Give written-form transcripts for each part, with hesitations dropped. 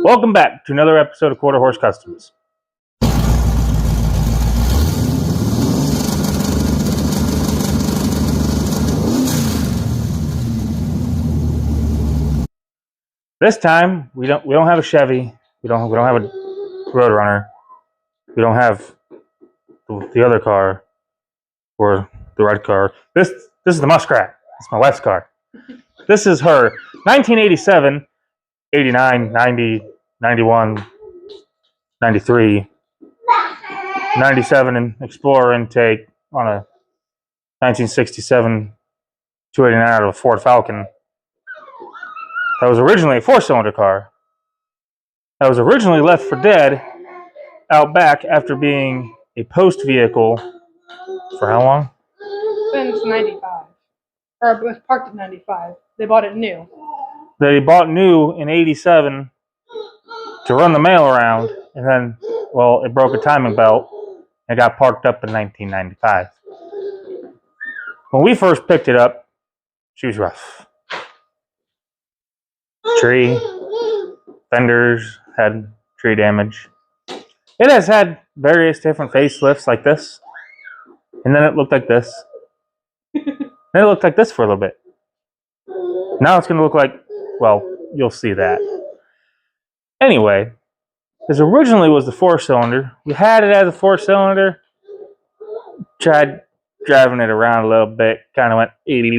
Welcome back to another episode of Quarter Horse Customs. This time we don't have a Chevy. We don't have a Roadrunner. We don't have the other car or the red car. This is the Muskrat. It's my wife's car. This is her 1987, 89, 90, 91, 93, 97 Explorer intake on a 1967 289 out of a Ford Falcon. That was originally a four-cylinder car. That was originally left for dead out back after being a post vehicle for how long? Since 95. Or it was parked at 95. They bought it new. They bought new in 87 to run the mail around, and then, well, it broke a timing belt and got parked up in 1995. When we first picked it up, she was rough. Tree, fenders, had tree damage. It has had various different facelifts like this, and then it looked like this. Then it looked like this for a little bit. Now it's going to look like, well, you'll see that. Anyway, this originally was the four-cylinder. We had it as a four-cylinder. Tried driving it around a little bit. Kind of went. You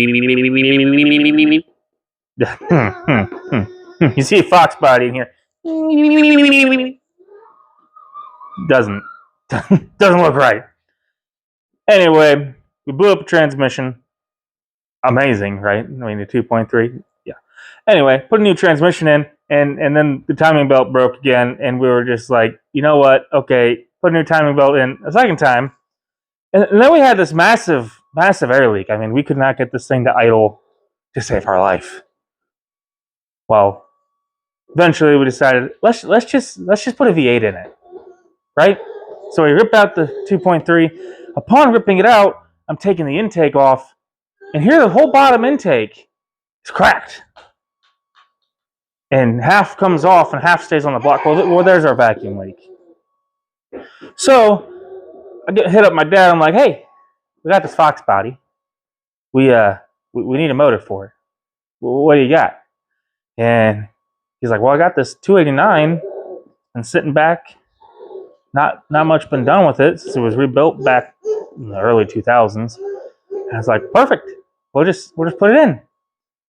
see a foxbody in here. Doesn't look right. Anyway, we blew up a transmission. Amazing, right? I mean, the 2.3. Yeah. Anyway, put a new transmission in, and then the timing belt broke again, and we were just like, you know what? Okay, put a new timing belt in a second time. And then we had this massive air leak. I mean, we could not get this thing to idle to save our life. Well, eventually we decided let's just put a V8 in it, right? So we ripped out the 2.3. Upon ripping it out, I'm taking the intake off, and here the whole bottom intake is cracked, and half comes off and half stays on the block. Well, there's our vacuum leak. So I hit up my dad. I'm like, hey, we got this foxbody. We need a motor for it. Well, what do you got? And he's like, well, I got this 289 and sitting back. Not much been done with it since it was rebuilt back in the early 2000s. And I was like, perfect. We'll just put it in.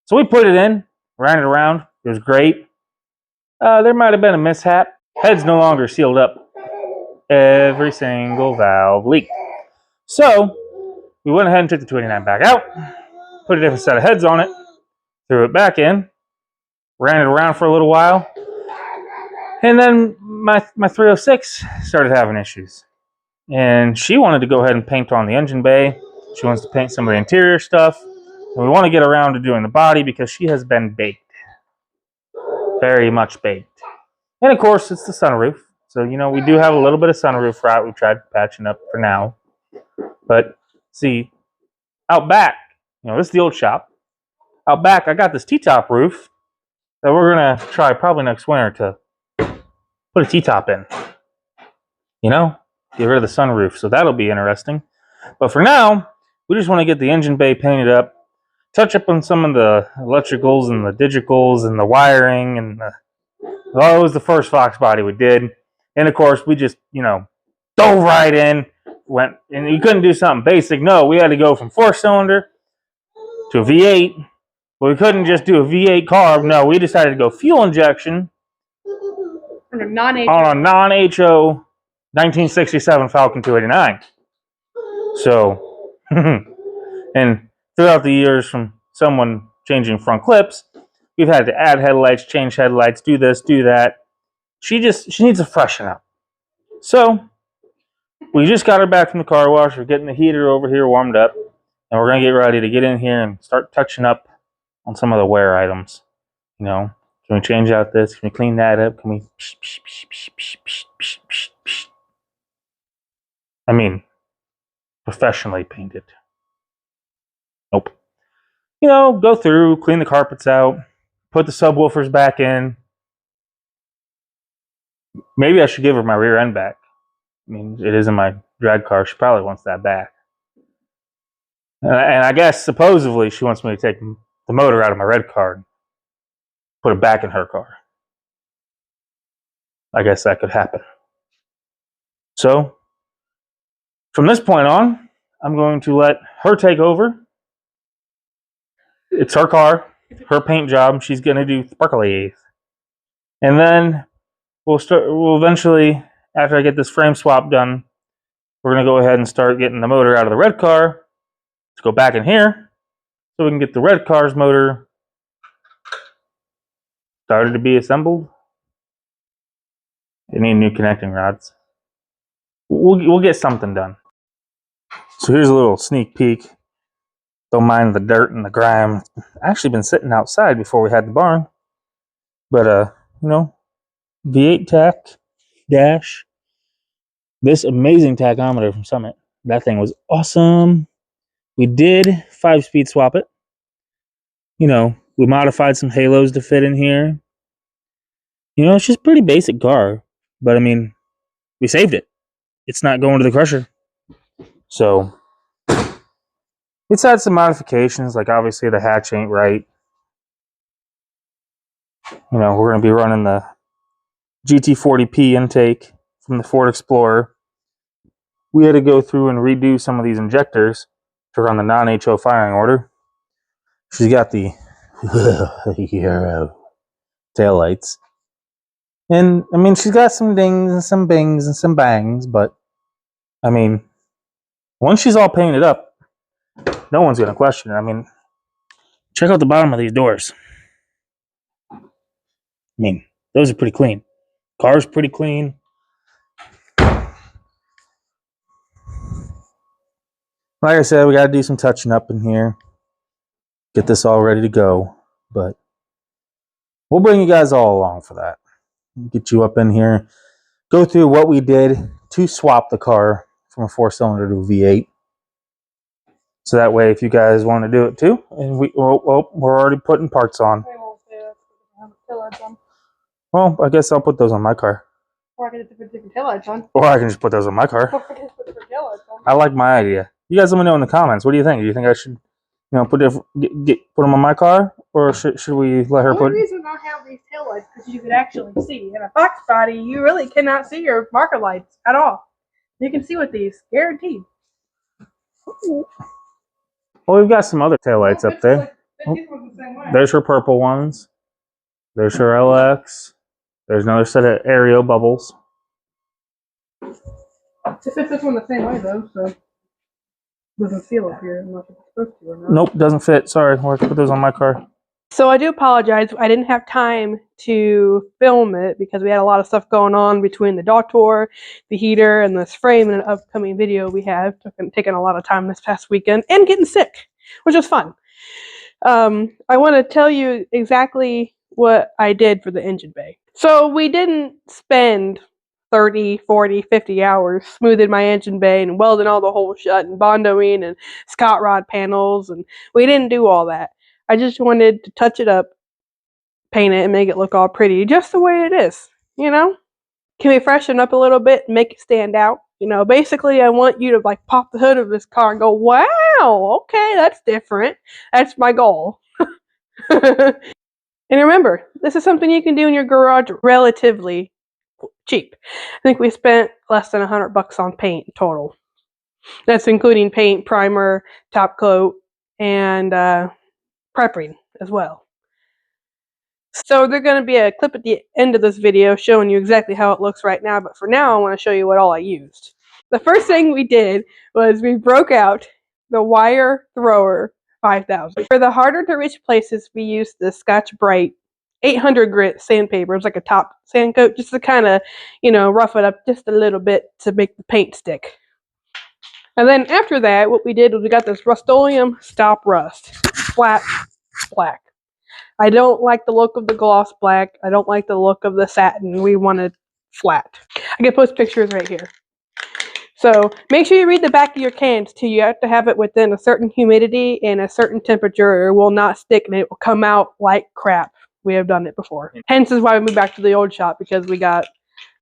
So we put it in, ran it around. It was great. There might have been a mishap. Head's no longer sealed up. Every single valve leaked. So we went ahead and took the 289 back out, put a different set of heads on it, threw it back in, ran it around for a little while, and then my 306 started having issues. And she wanted to go ahead and paint on the engine bay. She wants to paint some of the interior stuff. And we want to get around to doing the body because she has been baked. Very much baked. And of course, it's the sunroof. So, you know, we do have a little bit of sunroof rot. We tried patching up for now. But, see, out back, you know, this is the old shop. Out back, I got this T-top roof that we're going to try probably next winter to put a T-top in. You know, get rid of the sunroof. So that'll be interesting. But for now, we just want to get the engine bay painted up, touch up on some of the electricals and the digitals and the wiring. And well, it was the first foxbody we did. And of course, we just, you know, dove right in. Went, and you couldn't do something basic. No, we had to go from four-cylinder to a V8. But we couldn't just do a V8 carb. No, we decided to go fuel injection On a non-HO. on a non-HO 1967 Falcon 289. So, and throughout the years from someone changing front clips, we've had to add headlights, change headlights, do this, do that. She needs to freshen up. So, we just got her back from the car wash. We're getting the heater over here warmed up. And we're going to get ready to get in here and start touching up on some of the wear items. You know, can we change out this? Can we clean that up? Can we... I mean, professionally painted. Nope. You know, go through, clean the carpets out, put the subwoofers back in. Maybe I should give her my rear end back. I mean, it is in my drag car. She probably wants that back. And I guess supposedly she wants me to take the motor out of my red car and put it back in her car. I guess that could happen. So, from this point on, I'm going to let her take over. It's her car, her paint job. She's going to do sparkly. And then we'll eventually, after I get this frame swap done, we're going to go ahead and start getting the motor out of the red car to go back in here so we can get the red car's motor started to be assembled. They need new connecting rods. We'll get something done. So here's a little sneak peek. Don't mind the dirt and the grime. Actually been sitting outside before we had the barn. But you know, V8 tack dash. This amazing tachometer from Summit. That thing was awesome. We did 5-speed swap it. You know, we modified some halos to fit in here. You know, it's just pretty basic car. But I mean, we saved it. It's not going to the crusher. So it's had some modifications, like obviously the hatch ain't right. You know, we're going to be running the GT40P intake from the Ford Explorer. We had to go through and redo some of these injectors to run the non-HO firing order. She's got the Euro taillights. And, I mean, she's got some dings and some bings and some bangs, but, I mean, once she's all painted up, no one's going to question it. I mean, check out the bottom of these doors. I mean, those are pretty clean. Car's pretty clean. Like I said, we got to do some touching up in here. Get this all ready to go. But we'll bring you guys all along for that. Get you up in here. Go through what we did to swap the car from a 4-cylinder to a V8. So that way, if you guys want to do it too, and we're already putting parts on. Well, I guess I'll put those on my car. Or I can just put different taillights on. Or I can just put those on my car. Or I can just put different taillights on. I like my idea. You guys let me know in the comments. What do you think? Do you think I should, you know, put them on my car, or should we let her put? The only reason I have these taillights because you can actually see. In a foxbody, you really cannot see your marker lights at all. You can see with these, guaranteed. Well, we've got some other taillights up there. There's her purple ones. There's her LX. There's another set of aereo bubbles. It fits this one the same way though, so it doesn't seal up here unless it's supposed to or not. Nope, doesn't fit. Sorry, I'll have to put those on my car. So I do apologize. I didn't have time to film it because we had a lot of stuff going on between the dog tour, the heater, and this frame and an upcoming video we have. Taken a lot of time this past weekend and getting sick, which was fun. I want to tell you exactly what I did for the engine bay. So we didn't spend 30, 40, 50 hours smoothing my engine bay and welding all the holes shut and bondoing and Scott rod panels, and we didn't do all that. I just wanted to touch it up, paint it, and make it look all pretty, just the way it is, you know? Can we freshen up a little bit and make it stand out? You know, basically I want you to like pop the hood of this car and go, wow, okay, that's different. That's my goal. And remember, this is something you can do in your garage relatively cheap. I think we spent less than $100 on paint total. That's including paint, primer, top coat, and prepping as well. So there's going to be a clip at the end of this video showing you exactly how it looks right now, but for now I want to show you what all I used. The first thing we did was we broke out the wire thrower 5000. For the harder to reach places, we used the Scotch Brite 800 grit sandpaper. It's like a top sand coat just to kind of, you know, rough it up just a little bit to make the paint stick. And then after that, what we did was we got this Rust-Oleum Stop Rust flat black. I don't like the look of the gloss black. I don't like the look of the satin. We wanted flat. I can post pictures right here. So make sure you read the back of your cans too. You have to have it within a certain humidity and a certain temperature, or it will not stick and it will come out like crap. We have done it before. Hence is why we moved back to the old shop, because we got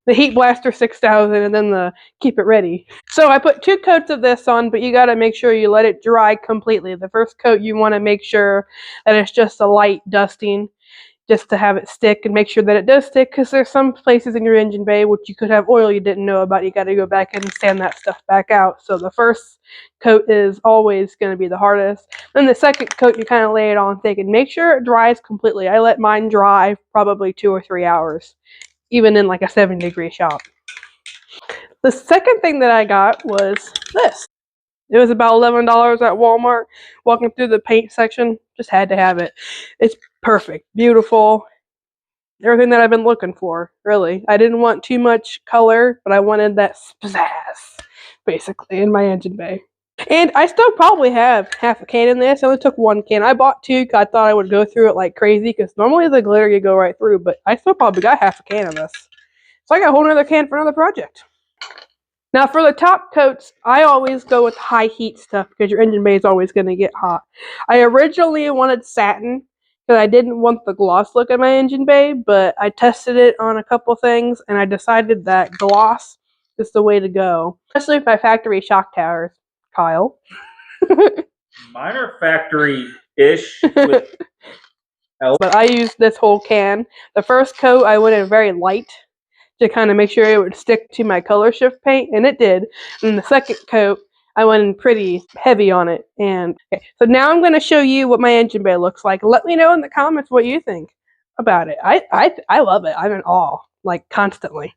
the Heat Blaster 6000 and then the Keep It Ready. So I put 2 coats of this on, but you got to make sure you let it dry completely. The first coat you want to make sure that it's just a light dusting, just to have it stick and make sure that it does stick, because there's some places in your engine bay which you could have oil you didn't know about. You got to go back in and sand that stuff back out. So the first coat is always going to be the hardest. Then the second coat you kind of lay it on thick and make sure it dries completely. I let mine dry probably 2 or 3 hours, even in like a 70-degree shop. The second thing that I got was this. It was about $11 at Walmart. Walking through the paint section, just had to have it. It's perfect, beautiful, everything that I've been looking for, really. I didn't want too much color, but I wanted that pizzazz, basically, in my engine bay. And I still probably have half a can in this. I only took 1 can. I bought 2 because I thought I would go through it like crazy, because normally the glitter you go right through, but I still probably got half a can of this. So I got a whole other can for another project. Now for the top coats, I always go with high heat stuff because your engine bay is always going to get hot. I originally wanted satin because I didn't want the gloss look at my engine bay, but I tested it on a couple things and I decided that gloss is the way to go, especially for factory shock towers. Kyle? Mine are factory-ish. But I used this whole can. The first coat I went in very light to kind of make sure it would stick to my color shift paint, and it did. And the second coat, I went in pretty heavy on it. And okay, so now I'm going to show you what my engine bay looks like. Let me know in the comments what you think about it. I love it. I'm in awe, like constantly.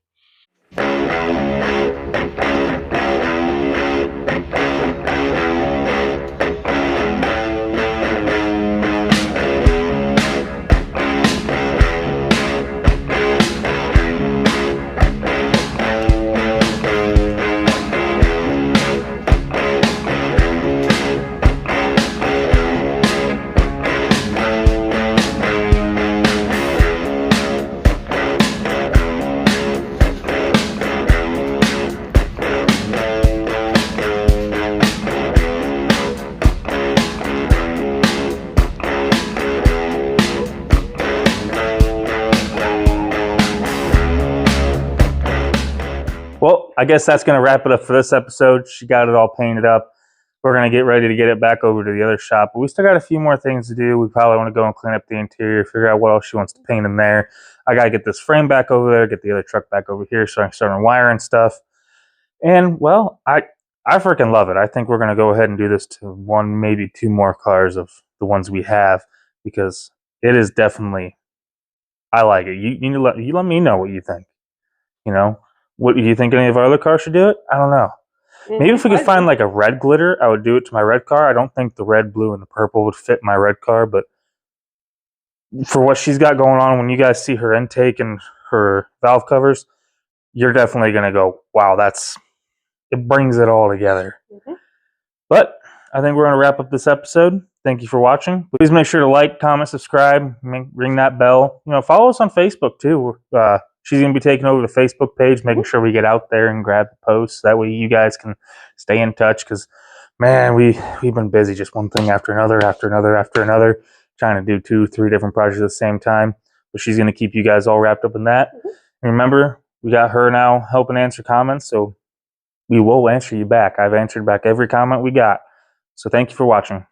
Well, I guess that's going to wrap it up for this episode. She got it all painted up. We're going to get ready to get it back over to the other shop. But we still got a few more things to do. We probably want to go and clean up the interior, figure out what else she wants to paint in there. I got to get this frame back over there, get the other truck back over here so I can start wiring stuff. And, well, I freaking love it. I think we're going to go ahead and do this to 1, maybe 2 more cars of the ones we have, because it is definitely, I like it. You let me know what you think, you know. What do you think? Any of our other cars should do it? I don't know. Maybe if we could find like a red glitter, I would do it to my red car. I don't think the red, blue, and the purple would fit my red car, but for what she's got going on, when you guys see her intake and her valve covers, you're definitely going to go, wow, it brings it all together. Mm-hmm. But I think we're going to wrap up this episode. Thank you for watching. Please make sure to like, comment, subscribe, ring that bell. Follow us on Facebook too. She's going to be taking over the Facebook page, making sure we get out there and grab the posts. That way you guys can stay in touch, because, man, we've been busy, just one thing after another, trying to do 2, 3 different projects at the same time. But she's going to keep you guys all wrapped up in that. And remember, we got her now helping answer comments, so we will answer you back. I've answered back every comment we got. So thank you for watching.